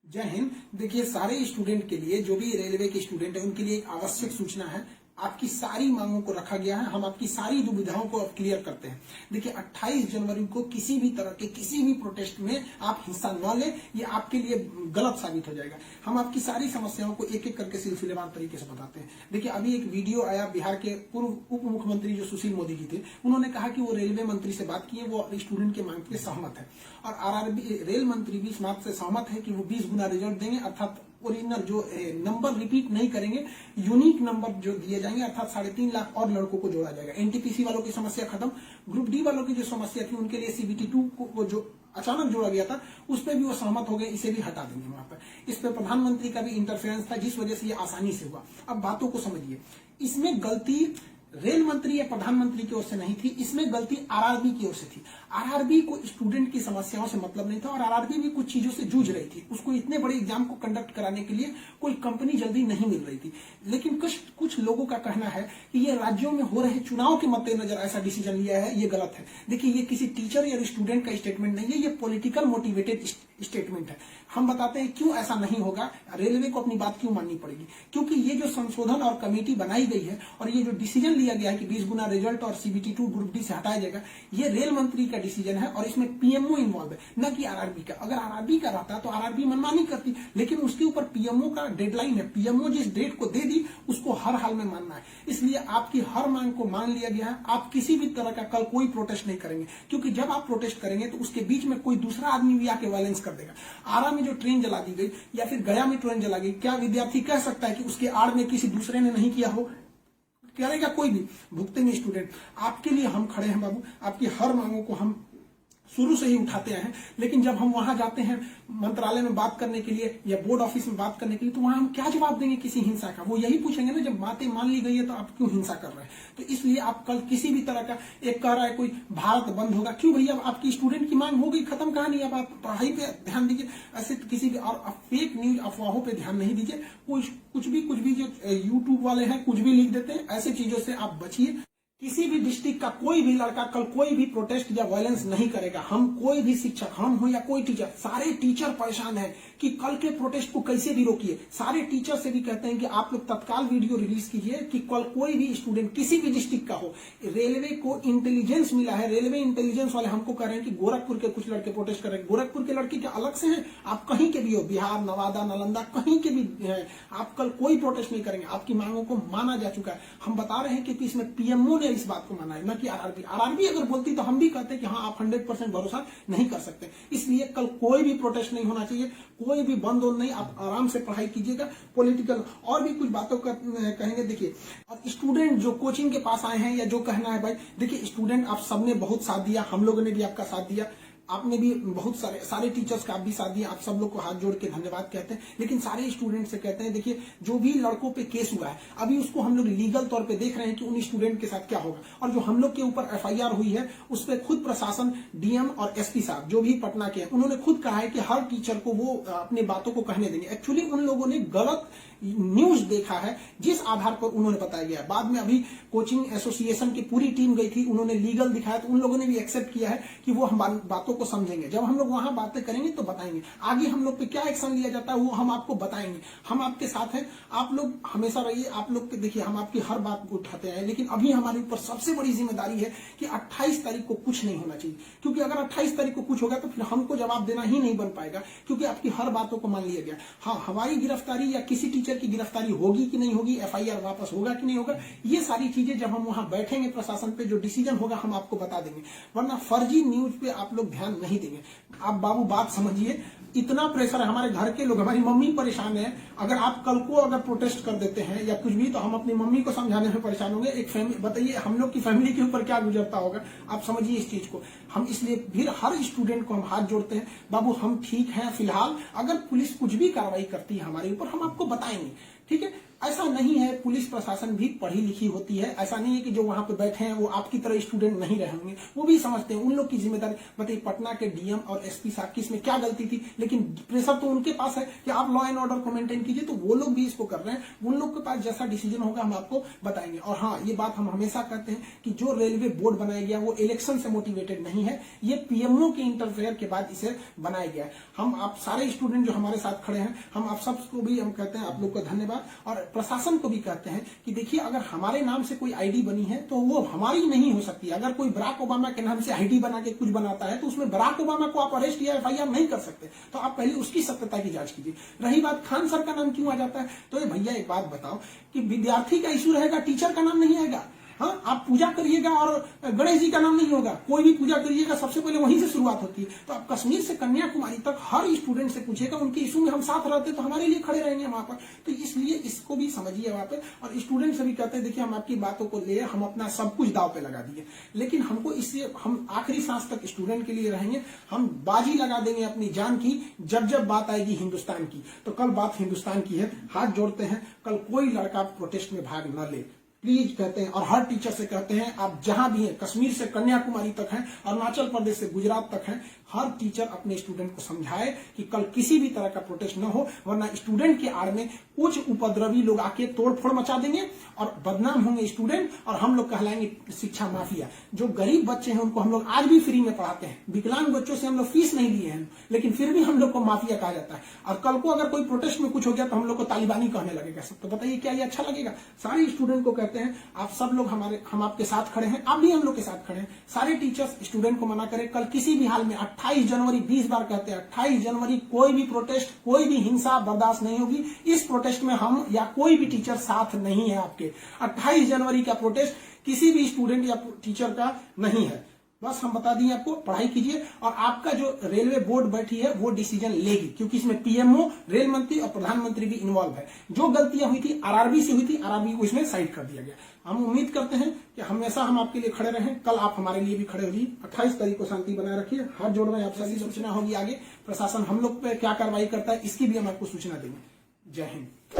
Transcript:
जय हिंद। देखिए, सारे स्टूडेंट के लिए, जो भी रेलवे के स्टूडेंट है, उनके लिए एक आवश्यक सूचना है। आपकी सारी मांगों को रखा गया है। हम आपकी सारी दुविधाओं को अब क्लियर करते हैं। देखिए, 28 जनवरी को किसी भी तरह के किसी भी प्रोटेस्ट में आप हिस्सा न लें, ये आपके लिए गलत साबित हो जाएगा। हम आपकी सारी समस्याओं को एक एक करके सिलसिलेवार तरीके से बताते हैं। देखिए, अभी एक वीडियो आया बिहार के पूर्व उप मुख्यमंत्री जो सुशील मोदी जी थे, उन्होंने कहा कि वो रेलवे मंत्री से बात किए, वो स्टूडेंट के मांग के सहमत है। और आरआरबी रेल मंत्री भी इस बात से सहमत है कि वो 20 गुना रिजल्ट देंगे, अर्थात ओरिजिनल जो नंबर रिपीट नहीं करेंगे, यूनिक नंबर जो दिए जाएंगे, अर्थात 3.5 लाख और लड़कों को जोड़ा जाएगा। एनटीपीसी वालों की समस्या खत्म। ग्रुप डी वालों की जो समस्या थी, उनके लिए सीबीटी 2 को जो अचानक जोड़ा गया था, उस पर भी वो सहमत हो गए, इसे भी हटा देंगे वहां पर। इस पर प्रधानमंत्री का भी इंटरफेरेंस था, जिस वजह से ये आसानी से हुआ। अब बातों को समझिए, इसमें गलती रेल मंत्री या प्रधानमंत्री की ओर से नहीं थी, इसमें गलती आरआरबी की ओर से थी। आरआरबी को स्टूडेंट की समस्याओं से मतलब नहीं था, और आरआरबी भी कुछ चीजों से जूझ रही थी। उसको इतने बड़े एग्जाम को कंडक्ट कराने के लिए कोई कंपनी जल्दी नहीं मिल रही थी। लेकिन कुछ लोगों का कहना है कि ये राज्यों में हो रहे चुनाव के मद्देनजर ऐसा डिसीजन लिया है, ये गलत है। देखिए, ये किसी टीचर या स्टूडेंट का स्टेटमेंट नहीं है, ये पॉलिटिकल मोटिवेटेड स्टेटमेंट है। हम बताते हैं क्यों ऐसा नहीं होगा, रेलवे को अपनी बात क्यों माननी पड़ेगी। क्योंकि ये जो संशोधन और कमेटी बनाई गई है, और ये जो डिसीजन लिया गया है कि 20 गुना रिजल्ट और सीबीटी 2 ग्रुप डी से हटाया जाएगा, ये रेल मंत्री का डिसीजन है, और इसमें पीएमओ इन्वॉल्व है, न कि आरआरबी का। अगर आरआरबी का रहता तो आरआरबी मनमानी करती, लेकिन उसके ऊपर पीएमओ का डेडलाइन है। पीएमओ जिस डेट को दे दी, उसको हर हाल में मानना है। इसलिए आपकी हर मांग को मान लिया गया है। आप किसी भी तरह का कल कोई प्रोटेस्ट नहीं करेंगे, क्योंकि जब आप प्रोटेस्ट करेंगे तो उसके बीच में कोई दूसरा आदमी भी आके वायलेंस कर देगा। आरा में जो ट्रेन जला दी गई, या फिर गया में ट्रेन जला गई, क्या विद्यार्थी कह सकता है कि उसके आड़ में किसी दूसरे ने नहीं किया हो? करेगा कोई भी, भुगतेंगे स्टूडेंट। आपके लिए हम खड़े हैं बाबू। आपकी हर मांगों को हम शुरू से ही उठाते हैं। लेकिन जब हम वहां जाते हैं मंत्रालय में बात करने के लिए या बोर्ड ऑफिस में बात करने के लिए, तो वहां हम क्या जवाब देंगे किसी हिंसा का? वो यही पूछेंगे ना, जब बातें मान ली गई है तो आप क्यों हिंसा कर रहे हैं? तो इसलिए आप कल किसी भी तरह का, एक कह रहा है कोई भारत बंद होगा, क्यों भैया? आपकी स्टूडेंट की मांग हो गई, खत्म कहानी। अब आप पढ़ाई पे ध्यान दीजिए, ऐसे किसी भी और फेक न्यूज अफवाहों पे ध्यान नहीं दीजिए। कुछ भी जो यूट्यूब वाले हैं कुछ भी लिख देते हैं, ऐसे चीजों से आप बचिए। किसी भी डिस्ट्रिक्ट का कोई भी लड़का कल कोई भी प्रोटेस्ट या वायलेंस नहीं करेगा। हम कोई भी शिक्षक, हम हो या कोई टीचर, सारे टीचर परेशान हैं कि कल के प्रोटेस्ट को कैसे भी रोकिए। सारे टीचर से भी कहते हैं कि आप लोग तत्काल वीडियो रिलीज कीजिए कि कल कोई भी स्टूडेंट किसी भी डिस्ट्रिक्ट का हो। रेलवे को इंटेलिजेंस मिला है, रेलवे इंटेलिजेंस वाले हमको कह रहे हैं कि गोरखपुर के कुछ लड़के प्रोटेस्ट कर रहे हैं। गोरखपुर के लड़के क्या अलग से हैं? आप कहीं के भी हो, बिहार, नवादा, नालंदा, कहीं के भी हैं, आप कल कोई प्रोटेस्ट नहीं करेंगे। आपकी मांगों को माना जा चुका है। हम बता रहे हैं कि इसमें पीएमओ इस बात को माना है, न कि आरआरबी। आरआरबी अगर बोलती तो हम भी कहते हैं कि हाँ, आप 100% भरोसा नहीं कर सकते। इसलिए कल कोई भी प्रोटेस्ट नहीं होना चाहिए, कोई भी बंद नहीं। आप आराम से पढ़ाई कीजिएगा। पॉलिटिकल और भी कुछ बातों का कहेंगे। देखिए, और स्टूडेंट जो कोचिंग के पास आए हैं, या जो कहना है भाई, देखिए स्टूडेंट आप सबने बहुत साथ दिया, हम लोगों ने भी आपका साथ दिया, आपने भी बहुत सारे टीचर्स का आप भी साथ दिया। आप सब लोग को हाथ जोड़ के धन्यवाद कहते हैं। लेकिन सारे स्टूडेंट से कहते हैं, देखिए जो भी लड़कों पे केस हुआ है, अभी उसको हम लोग लीगल तौर पे देख रहे हैं कि उन स्टूडेंट के साथ क्या होगा। और जो हम लोग के ऊपर एफआईआर हुई है, उस पर खुद प्रशासन, डीएम और एसपी साहब जो भी पटना के हैं, उन्होंने खुद कहा है कि हर टीचर को वो अपनी बातों को कहने देंगे। एक्चुअली उन लोगों ने गलत न्यूज देखा है, जिस आधार पर उन्होंने बताया गया है। बाद में अभी कोचिंग एसोसिएशन की पूरी टीम गई थी, उन्होंने लीगल दिखाया, तो उन लोगों ने भी एक्सेप्ट किया है कि वो हम बातों को समझेंगे। जब हम लोग वहां बातें करेंगे तो बताएंगे। आगे हम लोग पे क्या एक्शन लिया जाता है वो हम आपको बताएंगे। हम आपके साथ हैं, आप लोग हमेशा रहिए। आप लोग के देखिए, हम आपकी हर बात को उठाते हैं। लेकिन अभी हमारे ऊपर सबसे बड़ी जिम्मेदारी है कि 28 तारीख को कुछ नहीं होना चाहिए, क्योंकि अगर 28 तारीख को कुछ होगा तो फिर हमको जवाब देना ही नहीं बन पाएगा, क्योंकि आपकी हर बातों को मान लिया गया। हाँ, हमारी गिरफ्तारी या किसी टीचर की गिरफ्तारी होगी कि नहीं होगी, एफआईआर वापस होगा कि नहीं होगा, ये सारी चीजें जब हम वहां बैठेंगे प्रशासन पे, जो डिसीजन होगा हम आपको बता देंगे। वरना फर्जी न्यूज पे आप लोग ध्यान नहीं देंगे। आप बाबू बात समझिए, इतना प्रेशर है। हमारे घर के लोग, हमारी मम्मी परेशान है। अगर आप कल को अगर प्रोटेस्ट कर देते हैं या कुछ भी, तो हम अपनी मम्मी को समझाने में परेशान होंगे। एक फैमिली, बताइए हम लोग की फैमिली के ऊपर क्या गुजरता होगा। आप समझिए इस चीज को। हम इसलिए फिर हर स्टूडेंट को हम हाथ जोड़ते हैं, बाबू हम ठीक हैं फिलहाल। अगर पुलिस कुछ भी कार्रवाई करती है हमारे ऊपर, हम आपको बताएंगे, ठीक है? ऐसा नहीं है, पुलिस प्रशासन भी पढ़ी लिखी होती है। ऐसा नहीं है कि जो वहां पे बैठे हैं वो आपकी तरह स्टूडेंट नहीं रहे होंगे, वो भी समझते हैं। उन लोग की जिम्मेदारी बताइए, पटना के डीएम और एसपी साहब की इसमें क्या गलती थी? लेकिन प्रेशर तो उनके पास है कि आप लॉ एंड ऑर्डर को मेंटेन कीजिए, तो वो लोग भी इसको कर रहे हैं। उन लोग के पास जैसा डिसीजन होगा हम आपको बताएंगे। और हाँ, ये बात हम हमेशा कहते हैं कि जो रेलवे बोर्ड बनाया गया वो इलेक्शन से मोटिवेटेड नहीं है, ये पीएमओ के इंटरफेयर के बाद इसे बनाया गया है। हम आप सारे स्टूडेंट जो हमारे साथ खड़े हैं, हम आप सबको भी हम कहते हैं आप लोग को धन्यवाद, और प्रशासन को भी कहते हैं कि देखिए, अगर हमारे नाम से कोई आईडी बनी है तो वो हमारी नहीं हो सकती। अगर कोई बराक ओबामा के नाम से आईडी बना के कुछ बनाता है तो उसमें बराक ओबामा को आप अरेस्ट या एफआईआर नहीं कर सकते। तो आप पहले उसकी सत्यता की जांच कीजिए। रही बात खान सर का नाम क्यों आ जाता है, तो ये भैया एक बात बताओ कि विद्यार्थी का इशू रहेगा, टीचर का नाम नहीं आएगा। हाँ, आप पूजा करिएगा और गणेश जी का नाम नहीं होगा। कोई भी पूजा करिएगा सबसे पहले वहीं से शुरुआत होती है। तो आप कश्मीर से कन्याकुमारी तक हर स्टूडेंट से पूछिएगा, उनके इशू में हम साथ रहते तो हमारे लिए खड़े रहेंगे वहां पर। तो इसलिए इसको भी समझिए वहां पर। और स्टूडेंट से भी कहते हैं देखिए, हम आपकी बातों को ले, हम अपना सब कुछ दाव पे लगा दिए, लेकिन हमको इससे हम आखिरी सांस तक स्टूडेंट के लिए रहेंगे। हम बाजी लगा देंगे अपनी जान की जब जब बात आएगी हिंदुस्तान की। तो कल बात हिंदुस्तान की है, हाथ जोड़ते हैं, कल कोई लड़का प्रोटेस्ट में भाग न ले प्लीज कहते हैं। और हर टीचर से कहते हैं, आप जहां भी हैं, कश्मीर से कन्याकुमारी तक हैं, अरुणाचल प्रदेश से गुजरात तक हैं, हर टीचर अपने स्टूडेंट को समझाए कि कल किसी भी तरह का प्रोटेस्ट न हो, वरना स्टूडेंट के आड़ में कुछ उपद्रवी लोग आके तोड़फोड़ मचा देंगे और बदनाम होंगे स्टूडेंट, और हम लोग कहलाएंगे शिक्षा माफिया। जो गरीब बच्चे हैं उनको हम लोग आज भी फ्री में पढ़ाते हैं, विकलांग बच्चों से हम लोग फीस नहीं लिए हैं, लेकिन फिर भी हम लोग को माफिया कहा जाता है। और कल को अगर कोई प्रोटेस्ट में कुछ हो गया तो हम लोग को तालिबानी कहने लगेगा सब। तो बताइए क्या ये अच्छा लगेगा? सारे स्टूडेंट को कहते हैं, आप सब लोग हम आपके साथ खड़े हैं, आप भी हम लोग के साथ खड़े हैं। सारे टीचर्स स्टूडेंट को मना करें, कल किसी भी हाल में 28 जनवरी 20 बार कहते हैं 28 जनवरी कोई भी प्रोटेस्ट, कोई भी हिंसा बर्दाश्त नहीं होगी। इस प्रोटेस्ट में हम या कोई भी टीचर साथ नहीं है आपके। 28 जनवरी का प्रोटेस्ट किसी भी स्टूडेंट या टीचर का नहीं है। बस हम बता दिए आपको, पढ़ाई कीजिए। और आपका जो रेलवे बोर्ड बैठी है वो डिसीजन लेगी, क्योंकि इसमें पीएमओ, रेल मंत्री और प्रधानमंत्री भी इन्वॉल्व है। जो गलतियां हुई थी आरआरबी से हुई थी, आरआरबी को इसमें साइड कर दिया गया। हम उम्मीद करते हैं कि हमेशा हम आपके लिए खड़े रहें, कल आप हमारे लिए भी खड़े होइए। 28 तारीख को शांति बनाए रखिए, हाथ जोड़ रहे हैं आप सभी। सूचना होगी आगे, प्रशासन हम लोग पे क्या कार्रवाई करता है इसकी भी हम आपको सूचना देंगे। जय हिंद।